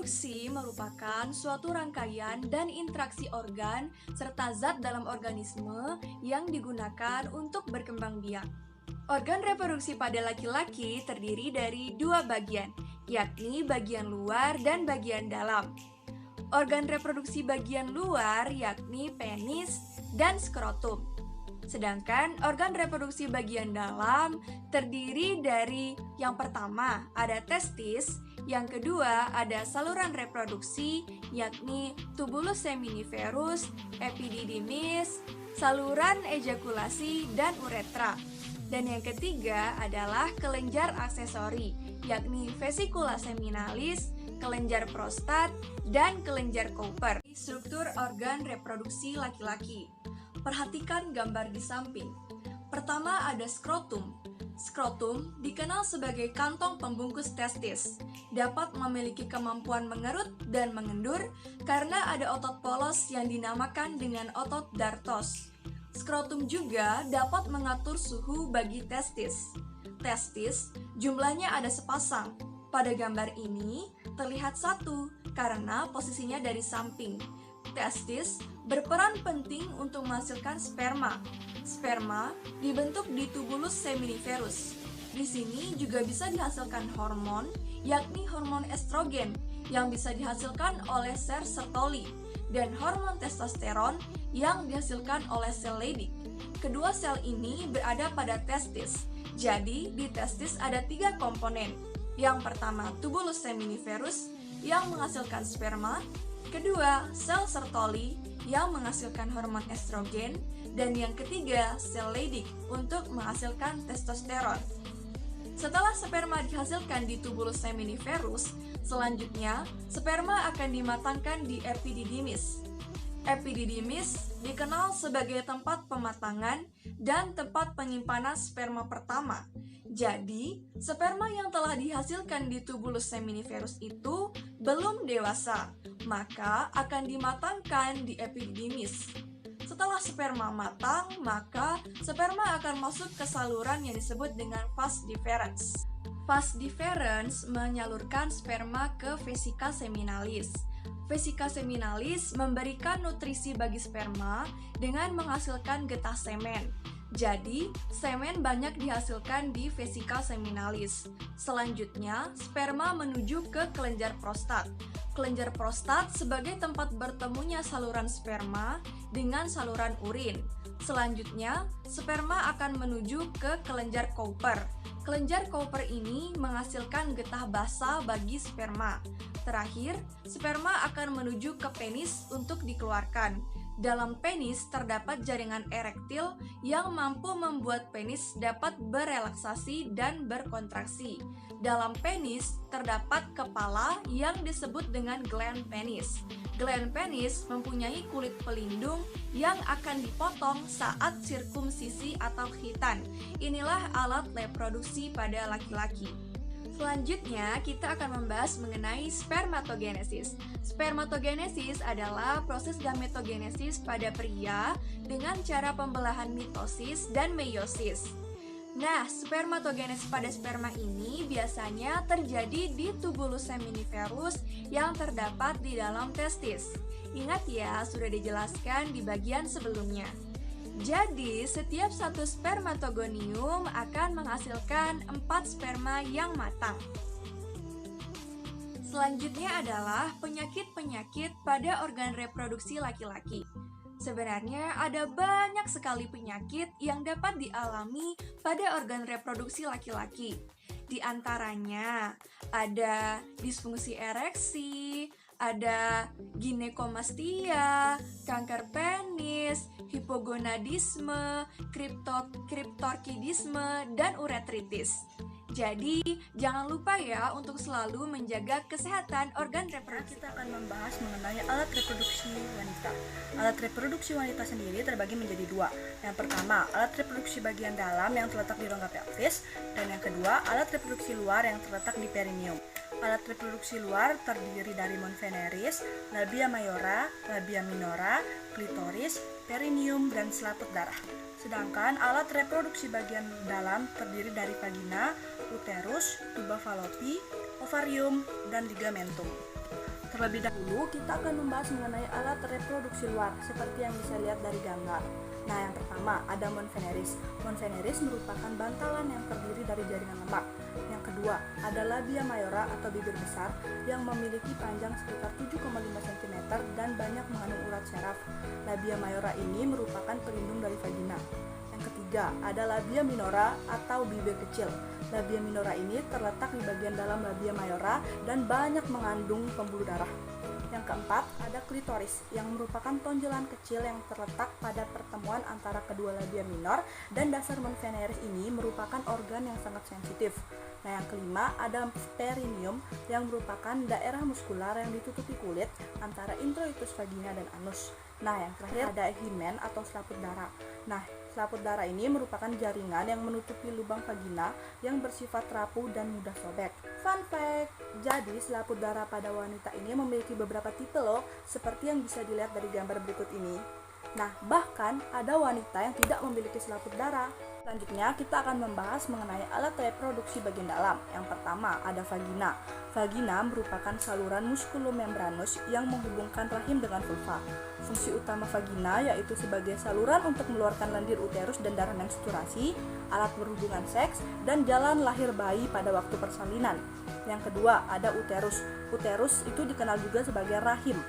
Reproduksi merupakan suatu rangkaian dan interaksi organ serta zat dalam organisme yang digunakan untuk berkembang biak. Organ reproduksi pada laki-laki terdiri dari dua bagian, yakni bagian luar dan bagian dalam. Organ reproduksi bagian luar yakni penis dan skrotum. Sedangkan organ reproduksi bagian dalam terdiri dari yang pertama ada testis, yang kedua ada saluran reproduksi yakni tubulus seminiferus, epididymis, saluran ejakulasi, dan uretra. Dan yang ketiga adalah kelenjar aksesori yakni vesikula seminalis, kelenjar prostat, dan kelenjar Cowper. Struktur organ reproduksi laki-laki. Perhatikan gambar di samping. Pertama ada skrotum. Skrotum dikenal sebagai kantong pembungkus testis. Dapat memiliki kemampuan mengerut dan mengendur karena ada otot polos yang dinamakan dengan otot dartos. Skrotum juga dapat mengatur suhu bagi testis. Testis jumlahnya ada sepasang. Pada gambar ini terlihat satu karena posisinya dari samping. Testis berperan penting untuk menghasilkan sperma. Sperma dibentuk di tubulus seminiferus. Di sini juga bisa dihasilkan hormon, yakni hormon estrogen yang bisa dihasilkan oleh sel Sertoli dan hormon testosteron yang dihasilkan oleh sel Leydig. Kedua sel ini berada pada testis. Jadi di testis ada tiga komponen. Yang pertama tubulus seminiferus yang menghasilkan sperma, kedua sel Sertoli yang menghasilkan hormon estrogen, dan yang ketiga sel Leydig untuk menghasilkan testosteron. Setelah sperma dihasilkan di tubulus seminiferus, selanjutnya sperma akan dimatangkan di epididymis. Epididymis dikenal sebagai tempat pematangan dan tempat penyimpanan sperma pertama. Jadi, sperma yang telah dihasilkan di tubulus seminiferus itu belum dewasa, maka akan dimatangkan di epididymis. Setelah sperma matang, maka sperma akan masuk ke saluran yang disebut dengan vas deferens. Vas deferens menyalurkan sperma ke vesika seminalis. Vesika seminalis memberikan nutrisi bagi sperma dengan menghasilkan getah semen. Jadi, semen banyak dihasilkan di vesika seminalis. Selanjutnya, sperma menuju ke kelenjar prostat. Kelenjar prostat sebagai tempat bertemunya saluran sperma dengan saluran urin. Selanjutnya, sperma akan menuju ke kelenjar Cowper. Kelenjar Cowper ini menghasilkan getah basa bagi sperma. Terakhir, sperma akan menuju ke penis untuk dikeluarkan. Dalam penis terdapat jaringan erektil yang mampu membuat penis dapat berelaksasi dan berkontraksi. Dalam penis terdapat kepala yang disebut dengan gland penis. Gland penis mempunyai kulit pelindung yang akan dipotong saat sirkumsisi atau khitan. Inilah alat reproduksi pada laki-laki. Selanjutnya, kita akan membahas mengenai spermatogenesis. Spermatogenesis adalah proses gametogenesis pada pria dengan cara pembelahan mitosis dan meiosis. Nah, spermatogenesis pada sperma ini biasanya terjadi di tubulus seminiferus yang terdapat di dalam testis. Ingat ya, sudah dijelaskan di bagian sebelumnya. Jadi, setiap satu spermatogonium akan menghasilkan 4 sperma yang matang. Selanjutnya adalah penyakit-penyakit pada organ reproduksi laki-laki. Sebenarnya ada banyak sekali penyakit yang dapat dialami pada organ reproduksi laki-laki. Di antaranya ada disfungsi ereksi, ada ginekomastia, kanker penis, hipogonadisme, kriptorkidisme, dan uretritis. Jadi, jangan lupa ya untuk selalu menjaga kesehatan organ reproduksi. Kita akan membahas mengenai alat reproduksi wanita. Alat reproduksi wanita sendiri terbagi menjadi dua. Yang pertama, alat reproduksi bagian dalam yang terletak di rongga pelvis, dan yang kedua, alat reproduksi luar yang terletak di perineum. Alat reproduksi luar terdiri dari mons veneris, labia mayora, labia minora, klitoris, perineum, dan selaput darah. Sedangkan alat reproduksi bagian dalam terdiri dari vagina, uterus, tuba fallopi, ovarium, dan ligamentum. Terlebih dahulu, kita akan membahas mengenai alat reproduksi luar, seperti yang bisa lihat dari gambar. Nah, yang pertama ada Mons veneris. Mons veneris merupakan bantalan yang terdiri dari jaringan lemak. Yang kedua, ada labia mayora atau bibir besar yang memiliki panjang sekitar 7,5 cm dan banyak mengandung urat syaraf. Labia mayora ini merupakan pelindung dari vagina. Yang ketiga, ada labia minora atau bibir kecil. Labia minora ini terletak di bagian dalam labia mayora dan banyak mengandung pembuluh darah. Yang keempat, ada klitoris yang merupakan tonjolan kecil yang terletak pada pertemuan antara kedua labia minor dan dasar Mons veneris ini merupakan organ yang sangat sensitif. Nah, yang kelima, ada perineum yang merupakan daerah muskular yang ditutupi kulit antara introitus vagina dan anus. Nah, yang terakhir ada himen atau selaput darah. Nah, selaput darah ini merupakan jaringan yang menutupi lubang vagina yang bersifat rapuh dan mudah sobek. Fun fact, jadi selaput darah pada wanita ini memiliki beberapa tipe loh, seperti yang bisa dilihat dari gambar berikut ini. Nah, bahkan ada wanita yang tidak memiliki selaput darah. Selanjutnya, kita akan membahas mengenai alat reproduksi bagian dalam. Yang pertama, ada vagina. Vagina merupakan saluran muskulomembranus yang menghubungkan rahim dengan vulva. Fungsi utama vagina yaitu sebagai saluran untuk mengeluarkan lendir uterus dan darah menstruasi, alat berhubungan seks, dan jalan lahir bayi pada waktu persalinan. Yang kedua, ada uterus. Uterus itu dikenal juga sebagai rahim.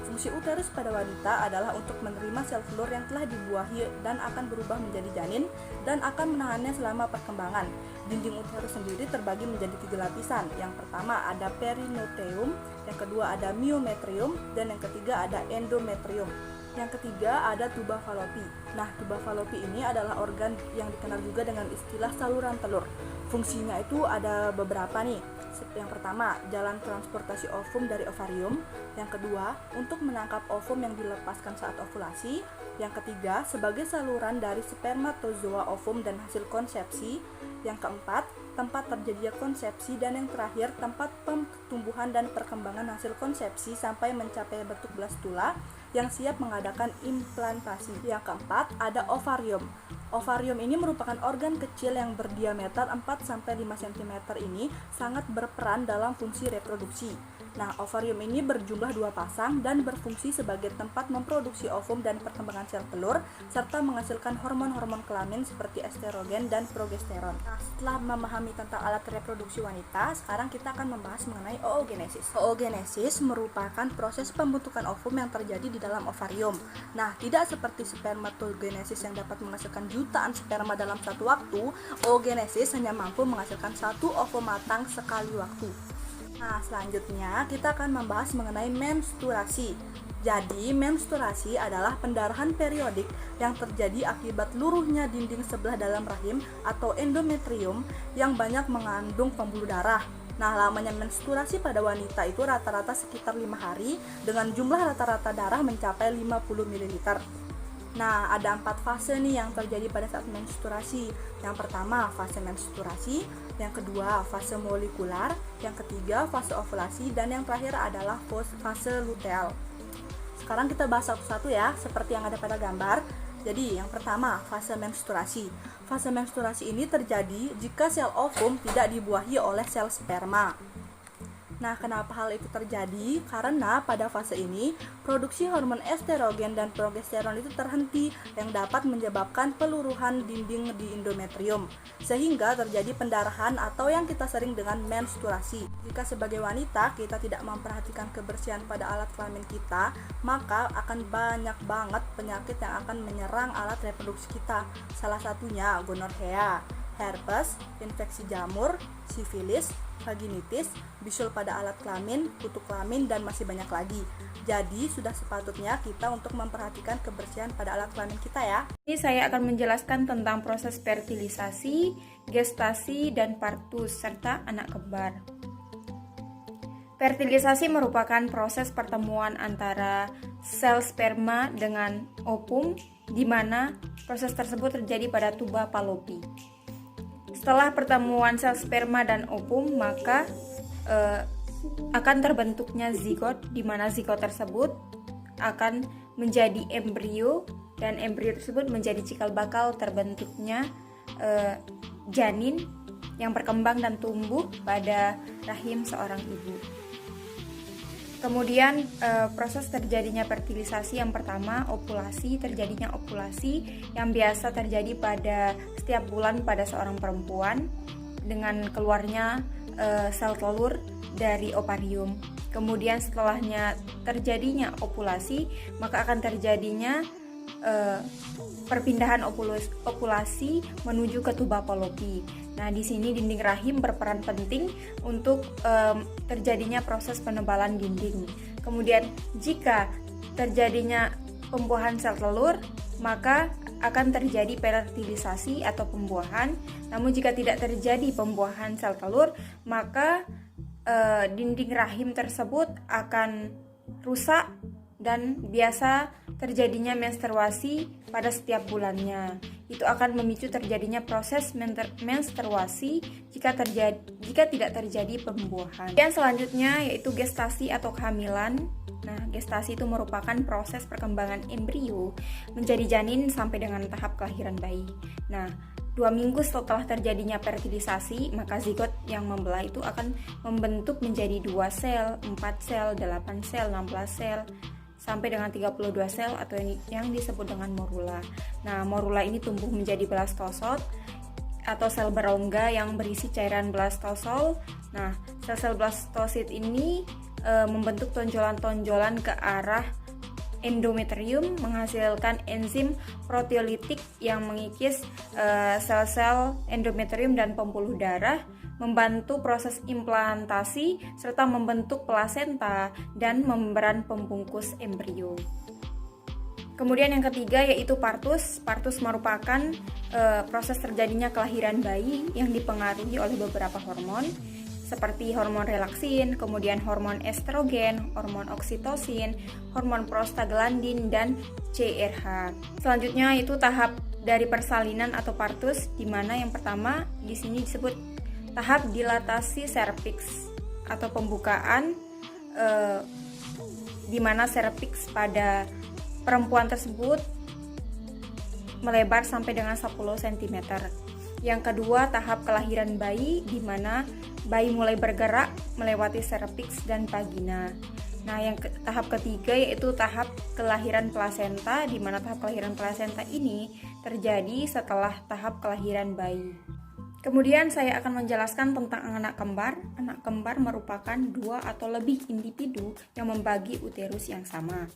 Fungsi uterus pada wanita adalah untuk menerima sel telur yang telah dibuahi dan akan berubah menjadi janin dan akan menahannya selama perkembangan. Dinding uterus sendiri terbagi menjadi 3 lapisan. Yang pertama ada perinosteum, yang kedua ada myometrium, dan yang ketiga ada endometrium. Yang ketiga ada tuba falopi. Nah, tuba falopi ini adalah organ yang dikenal juga dengan istilah saluran telur. Fungsinya itu ada beberapa nih. Yang pertama, jalan transportasi ovum dari ovarium. Yang kedua, untuk menangkap ovum yang dilepaskan saat ovulasi. Yang ketiga, sebagai saluran dari spermatozoa ovum dan hasil konsepsi. Yang keempat, tempat terjadinya konsepsi. Dan yang terakhir, tempat pertumbuhan dan perkembangan hasil konsepsi sampai mencapai bentuk blastula yang siap mengadakan implantasi. Yang keempat, ada ovarium. Ovarium ini merupakan organ kecil yang berdiameter 4-5 cm ini sangat berperan dalam fungsi reproduksi. Nah, ovarium ini berjumlah 2 pasang dan berfungsi sebagai tempat memproduksi ovum dan perkembangan sel telur, serta menghasilkan hormon-hormon kelamin seperti estrogen dan progesteron. Nah, setelah memahami tentang alat reproduksi wanita, sekarang kita akan membahas mengenai oogenesis. Oogenesis merupakan proses pembentukan ovum yang terjadi di dalam ovarium. Nah, tidak seperti spermatogenesis yang dapat menghasilkan jutaan sperma dalam satu waktu, oogenesis hanya mampu menghasilkan satu ovum matang sekali waktu. Nah, selanjutnya kita akan membahas mengenai menstruasi. Jadi, menstruasi adalah pendarahan periodik yang terjadi akibat luruhnya dinding sebelah dalam rahim atau endometrium yang banyak mengandung pembuluh darah. Nah, lamanya menstruasi pada wanita itu rata-rata sekitar 5 hari dengan jumlah rata-rata darah mencapai 50 ml. Nah, ada 4 fase nih yang terjadi pada saat menstruasi. Yang pertama, fase menstruasi. Yang kedua, fase molekular. Yang ketiga, fase ovulasi. Dan yang terakhir adalah fase luteal. Sekarang kita bahas satu-satu ya, seperti yang ada pada gambar. Jadi, yang pertama, fase menstruasi. Fase menstruasi ini terjadi jika sel ovum tidak dibuahi oleh sel sperma. Nah, kenapa hal itu terjadi? Karena pada fase ini, produksi hormon estrogen dan progesteron itu terhenti yang dapat menyebabkan peluruhan dinding di endometrium, sehingga terjadi pendarahan atau yang kita sering dengan menstruasi. Jika sebagai wanita kita tidak memperhatikan kebersihan pada alat kelamin kita, maka akan banyak banget penyakit yang akan menyerang alat reproduksi kita. Salah satunya gonorrea, herpes, infeksi jamur, sifilis, vaginitis, bisul pada alat kelamin, kutu kelamin, dan masih banyak lagi. Jadi, sudah sepatutnya kita untuk memperhatikan kebersihan pada alat kelamin kita ya. Ini saya akan menjelaskan tentang proses fertilisasi, gestasi, dan partus, serta anak kembar. Fertilisasi merupakan proses pertemuan antara sel sperma dengan ovum, di mana proses tersebut terjadi pada tuba falopi. Setelah pertemuan sel sperma dan ovum, maka akan terbentuknya zigot, di mana zigot tersebut akan menjadi embrio, dan embrio tersebut menjadi cikal bakal terbentuknya janin yang berkembang dan tumbuh pada rahim seorang ibu. Kemudian proses terjadinya fertilisasi yang pertama, ovulasi. Terjadinya ovulasi yang biasa terjadi pada setiap bulan pada seorang perempuan dengan keluarnya sel telur dari ovarium. Kemudian setelahnya terjadinya ovulasi, maka akan terjadinya perpindahan ovulasi menuju ke tuba Fallopi. Nah, di sini dinding rahim berperan penting untuk terjadinya proses penebalan dinding. Kemudian jika terjadinya pembuahan sel telur, maka akan terjadi fertilisasi atau pembuahan. Namun jika tidak terjadi pembuahan sel telur, maka dinding rahim tersebut akan rusak dan biasa terjadinya menstruasi pada setiap bulannya. Itu akan memicu terjadinya proses menstruasi jika tidak terjadi pembuahan. Dan selanjutnya yaitu gestasi atau kehamilan. Nah, gestasi itu merupakan proses perkembangan embrio menjadi janin sampai dengan tahap kelahiran bayi. Nah, 2 minggu setelah terjadinya fertilisasi, maka zigot yang membelah itu akan membentuk menjadi 2 sel, 4 sel, 8 sel, 16 sel, sampai dengan 32 sel atau yang disebut dengan morula. Nah, morula ini tumbuh menjadi blastosot atau sel berongga yang berisi cairan blastosol. Nah, sel-sel blastosit ini membentuk tonjolan-tonjolan ke arah endometrium, menghasilkan enzim proteolitik yang mengikis sel-sel endometrium dan pembuluh darah, membantu proses implantasi serta membentuk plasenta dan membran pembungkus embrio. Kemudian yang ketiga yaitu partus. Partus merupakan proses terjadinya kelahiran bayi yang dipengaruhi oleh beberapa hormon seperti hormon relaksin, kemudian hormon estrogen, hormon oksitosin, hormon prostaglandin, dan CRH. Selanjutnya itu tahap dari persalinan atau partus, di mana yang pertama di sini disebut tahap dilatasi serviks atau pembukaan, di mana serviks pada perempuan tersebut melebar sampai dengan 10 cm. Yang kedua, tahap kelahiran bayi, di mana bayi mulai bergerak melewati serviks dan vagina. Nah, tahap ketiga yaitu tahap kelahiran plasenta, di mana tahap kelahiran plasenta ini terjadi setelah tahap kelahiran bayi. Kemudian saya akan menjelaskan tentang anak kembar. Anak kembar merupakan 2 atau lebih individu yang membagi uterus yang sama.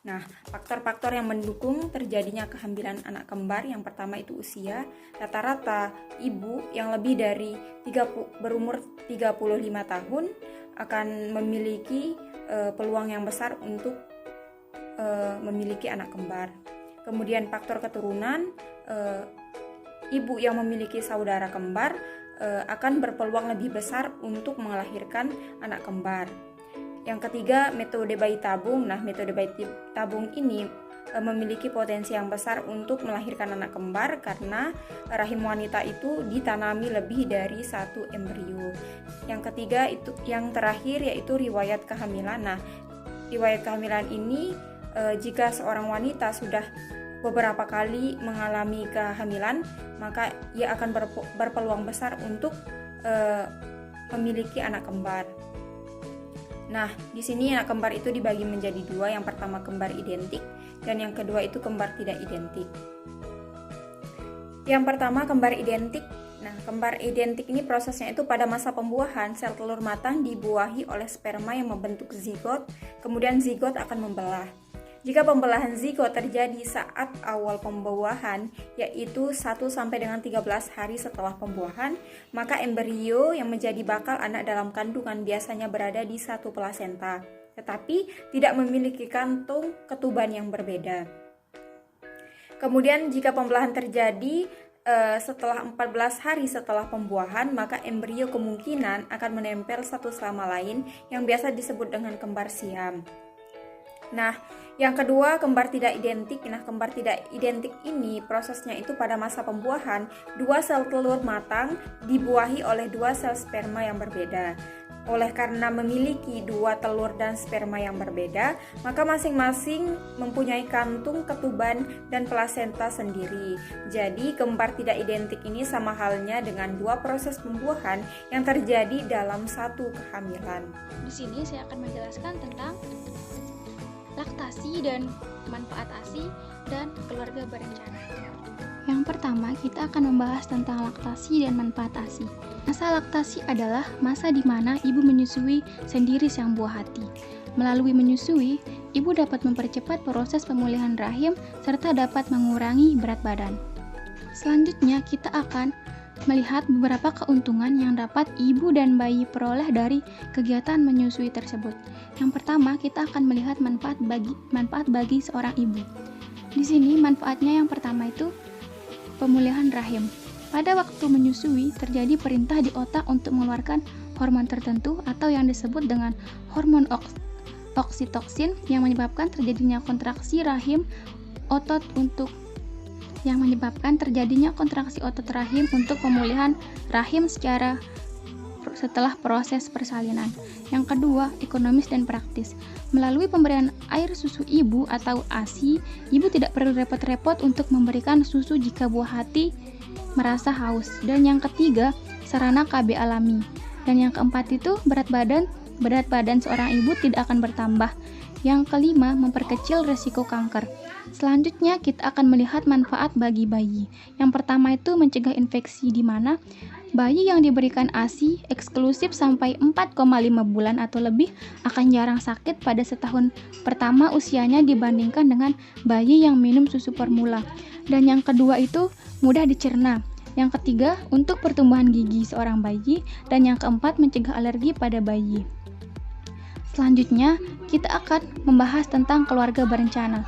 Nah, faktor-faktor yang mendukung terjadinya kehamilan anak kembar yang pertama itu usia. Rata-rata ibu yang lebih dari berumur 35 tahun akan memiliki peluang yang besar untuk memiliki anak kembar. Kemudian faktor keturunan, ibu yang memiliki saudara kembar akan berpeluang lebih besar untuk melahirkan anak kembar. Yang ketiga, metode bayi tabung. Nah, metode bayi tabung ini memiliki potensi yang besar untuk melahirkan anak kembar karena rahim wanita itu ditanami lebih dari 1 embrio. Yang ketiga itu yang terakhir yaitu riwayat kehamilan. Nah, riwayat kehamilan ini jika seorang wanita sudah beberapa kali mengalami kehamilan, maka ia akan berpeluang besar untuk memiliki anak kembar. Nah, di sini anak kembar itu dibagi menjadi 2. Yang pertama kembar identik dan yang kedua itu kembar tidak identik. Yang pertama kembar identik. Nah, kembar identik ini prosesnya itu pada masa pembuahan sel telur matang dibuahi oleh sperma yang membentuk zigot, kemudian zigot akan membelah. Jika pembelahan zigot terjadi saat awal pembuahan, yaitu 1 sampai dengan 13 hari setelah pembuahan, maka embrio yang menjadi bakal anak dalam kandungan biasanya berada di satu plasenta, tetapi tidak memiliki kantung ketuban yang berbeda. Kemudian jika pembelahan terjadi setelah 14 hari setelah pembuahan, maka embrio kemungkinan akan menempel satu sama lain yang biasa disebut dengan kembar siam. Nah, yang kedua kembar tidak identik. Nah, kembar tidak identik ini prosesnya itu pada masa pembuahan 2 sel telur matang dibuahi oleh 2 sel sperma yang berbeda. Oleh karena memiliki dua telur dan sperma yang berbeda, maka masing-masing mempunyai kantung ketuban dan plasenta sendiri. Jadi, kembar tidak identik ini sama halnya dengan dua proses pembuahan yang terjadi dalam satu kehamilan. Di sini saya akan menjelaskan tentang laktasi dan manfaat ASI dan keluarga berencana. Yang pertama, kita akan membahas tentang laktasi dan manfaat ASI. Masa laktasi adalah masa di mana ibu menyusui sendiri sang buah hati. Melalui menyusui, ibu dapat mempercepat proses pemulihan rahim serta dapat mengurangi berat badan. Selanjutnya, kita akan melihat beberapa keuntungan yang dapat ibu dan bayi peroleh dari kegiatan menyusui tersebut. Yang pertama, kita akan melihat manfaat bagi seorang ibu. Di sini manfaatnya yang pertama itu pemulihan rahim. Pada waktu menyusui, terjadi perintah di otak untuk mengeluarkan hormon tertentu atau yang disebut dengan hormon oksitoksin yang menyebabkan terjadinya kontraksi otot rahim untuk pemulihan rahim setelah proses persalinan. Yang kedua, ekonomis dan praktis. Melalui pemberian air susu ibu atau ASI, ibu tidak perlu repot-repot untuk memberikan susu jika buah hati merasa haus. Dan yang ketiga, sarana KB alami. Dan yang keempat itu berat badan seorang ibu tidak akan bertambah. Yang kelima, memperkecil resiko kanker. Selanjutnya kita akan melihat manfaat bagi bayi. Yang pertama itu mencegah infeksi, di mana bayi yang diberikan ASI eksklusif sampai 4,5 bulan atau lebih akan jarang sakit pada setahun pertama usianya dibandingkan dengan bayi yang minum susu formula. Dan yang kedua itu mudah dicerna. Yang ketiga, untuk pertumbuhan gigi seorang bayi. Dan yang keempat, mencegah alergi pada bayi. Selanjutnya, kita akan membahas tentang keluarga berencana,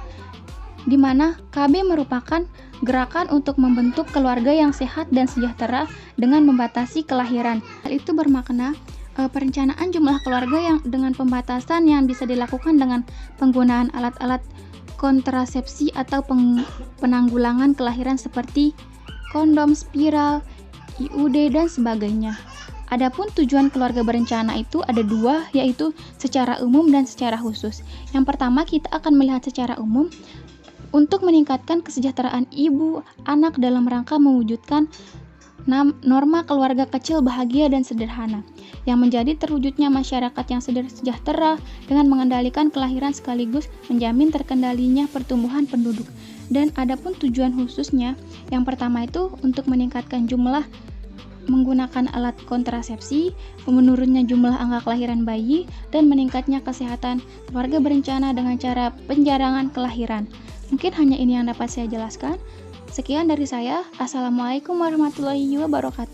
di mana KB merupakan gerakan untuk membentuk keluarga yang sehat dan sejahtera dengan membatasi kelahiran. Hal itu bermakna perencanaan jumlah keluarga yang dengan pembatasan yang bisa dilakukan dengan penggunaan alat-alat kontrasepsi atau penanggulangan kelahiran seperti kondom, spiral, IUD, dan sebagainya. Adapun tujuan keluarga berencana itu ada dua, yaitu secara umum dan secara khusus. Yang pertama, kita akan melihat secara umum untuk meningkatkan kesejahteraan ibu, anak dalam rangka mewujudkan norma keluarga kecil bahagia dan sederhana, yang menjadi terwujudnya masyarakat yang sejahtera dengan mengendalikan kelahiran sekaligus menjamin terkendalinya pertumbuhan penduduk. Dan adapun tujuan khususnya, yang pertama itu untuk meningkatkan jumlah menggunakan alat kontrasepsi, menurunnya jumlah angka kelahiran bayi, dan meningkatnya kesehatan keluarga berencana dengan cara penjarangan kelahiran. Mungkin hanya ini yang dapat saya jelaskan. Sekian dari saya. Assalamualaikum warahmatullahi wabarakatuh.